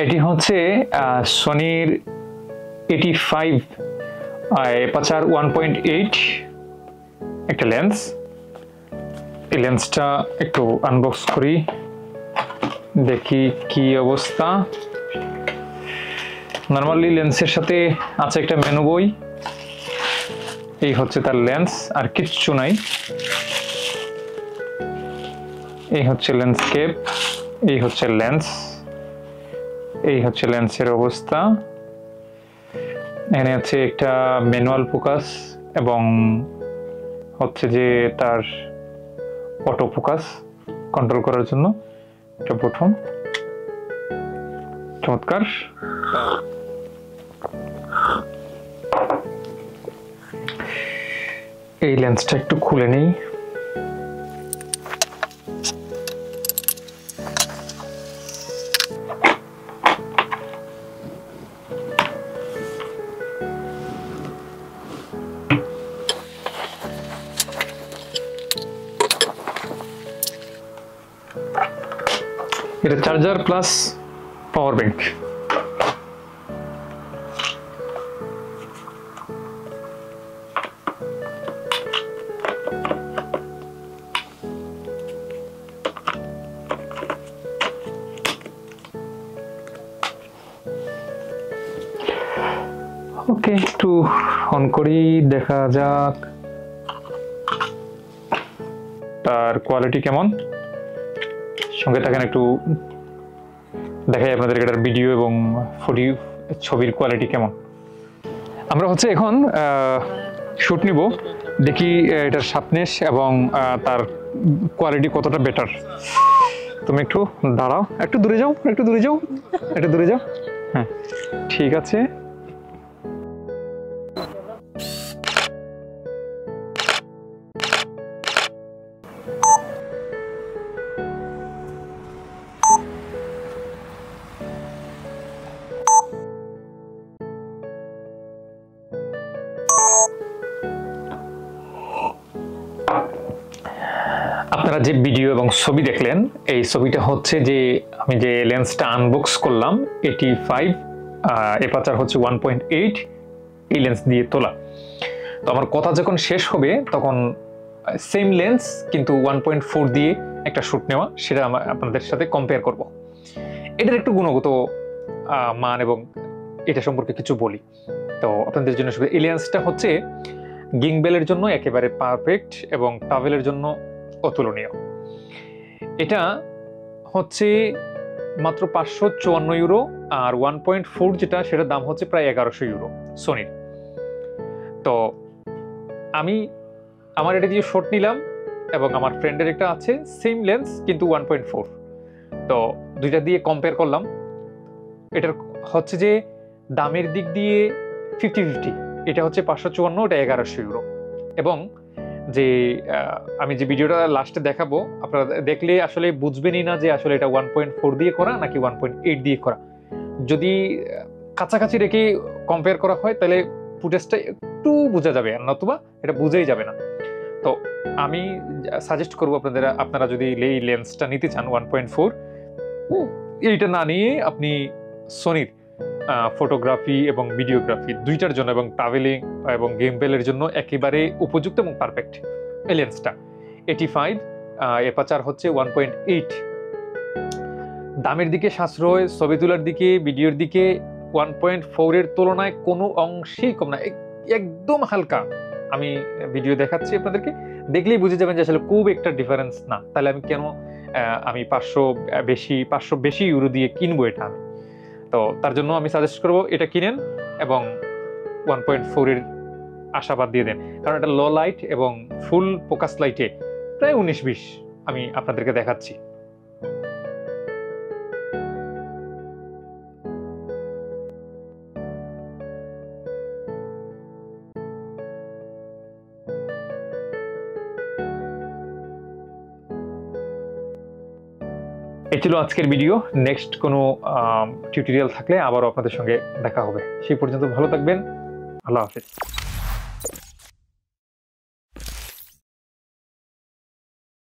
এটি হচ্ছে সনির 85 অ্যাপারচার 1.8 একটা লেন্স। এই লেন্সটা একটু আনবক্স করি, দেখি কি অবস্থা। নর্মালি লেন্সের সাথে আছে একটা মেনু বই, এই হচ্ছে তার লেন্স, আর কিচ্ছু নাই। এই হচ্ছে লেন্স কেপ, এই হচ্ছে লেন্স, এই হচ্ছে লেন্সের অবস্থা। এখানে আছে একটা ম্যানুয়াল ফোকাস এবং হচ্ছে যে তার অটো ফোকাস কন্ট্রোল করার জন্য একটা বোতাম। চমৎকার। এই লেন্সটা একটু খুলে নেই। এটা চার্জার প্লাস পাওয়ার ব্যাংক। ওকে, একটু অন করি, দেখা যাক তার কোয়ালিটি কেমন। সঙ্গে থাকেন, একটু দেখাই আপনাদের এটার ভিডিও এবং ছবির কোয়ালিটি কেমন। আমরা হচ্ছে এখন শুট নিব, দেখি এটার শার্পনেস এবং তার কোয়ালিটি কতটা বেটার। তুমি একটু দাঁড়াও, একটু দূরে যাও, একটু দূরে যাও, একটু দূরে যাও। হ্যাঁ, ঠিক আছে। আপনারা যে ভিডিও এবং ছবি দেখলেন, এই ছবিটা হচ্ছে যে আমি যে লেন্সটা আনবক্স করলাম 85 অ্যাপারচার হচ্ছে 1.8 এই লেন্স দিয়ে তোলা। তো আমার কথা যখন শেষ হবে তখন সেম লেন্স কিন্তু 1.4 দিয়ে একটা শুট নেওয়া, সেটা আপনাদের সাথে কম্পেয়ার করব। এটার একটু গুণগত মান এবং এটা সম্পর্কে কিছু বলি। তো আপনাদের জন্য এই লেন্সটা হচ্ছে গিম্বেলের জন্য একেবারে পারফেক্ট এবং ট্রাভেলের জন্য অতুলনীয়। এটা হচ্ছে মাত্র 554 ইউরো, আর 1.4 যেটা সেটার দাম হচ্ছে প্রায় 1100 ইউরো সনির। তো আমার এটা দিয়ে শট নিলাম এবং আমার ফ্রেন্ডের একটা আছে সেম লেন্স কিন্তু 1.4। তো দুইটা দিয়ে কম্পেয়ার করলাম। এটার হচ্ছে যে দামের দিক দিয়ে 50-50। এটা হচ্ছে 554, ওটা 1100 ইউরো। এবং যে আমি যে ভিডিওটা লাস্টে দেখাবো, আপনারা দেখলে আসলে বুঝবেনই না যে আসলে এটা 1.4 দিয়ে করা নাকি 1.8 দিয়ে করা। যদি কাছাকাছি রেখে কম্পেয়ার করা হয় তাহলে ফুটেজটা একটু বোঝা যাবে, নতুবা এটা বুঝেই যাবে না। তো আমি সাজেস্ট করবো আপনারা যদি এই লেন্সটা নিতে চান 1.4, এইটা না নিয়ে আপনি সনির ফটোগ্রাফি এবং ভিডিওগ্রাফি দুইটার জন্য এবং ট্রাভেলিং এবং গেমবেলের জন্য একেবারে উপযুক্ত এবং পারফেক্ট এই লেন্সটা। 85 অ্যাপারচার হচ্ছে 1.8। দামের দিকে সাশ্রয়, ছবি তোলার দিকে, ভিডিওর দিকে 1.4 এর তুলনায় কোনো অংশেই কম না, একদম হালকা। আমি ভিডিও দেখাচ্ছি আপনাদেরকে, দেখলেই বুঝে যাবেন যে আসলে খুব একটা ডিফারেন্স না। তাহলে আমি কেন আমি 500 বেশি ইউরো দিয়ে কিনবো এটা আমি? তো তার জন্য আমি সাজেস্ট করবো এটা কিনেন এবং 1.4 এর আশাবাদ দিয়ে দেন, কারণ এটা লো লাইট এবং ফুল ফোকাস লাইটে প্রায় 19-20 আমি আপনাদেরকে দেখাচ্ছি। এই ছিল আজকের ভিডিও। নেক্সট কোনো টিউটোরিয়াল থাকলে আবারও আপনাদের সঙ্গে দেখা হবে। সেই পর্যন্ত ভালো থাকবেন। আল্লাহ হাফেজ।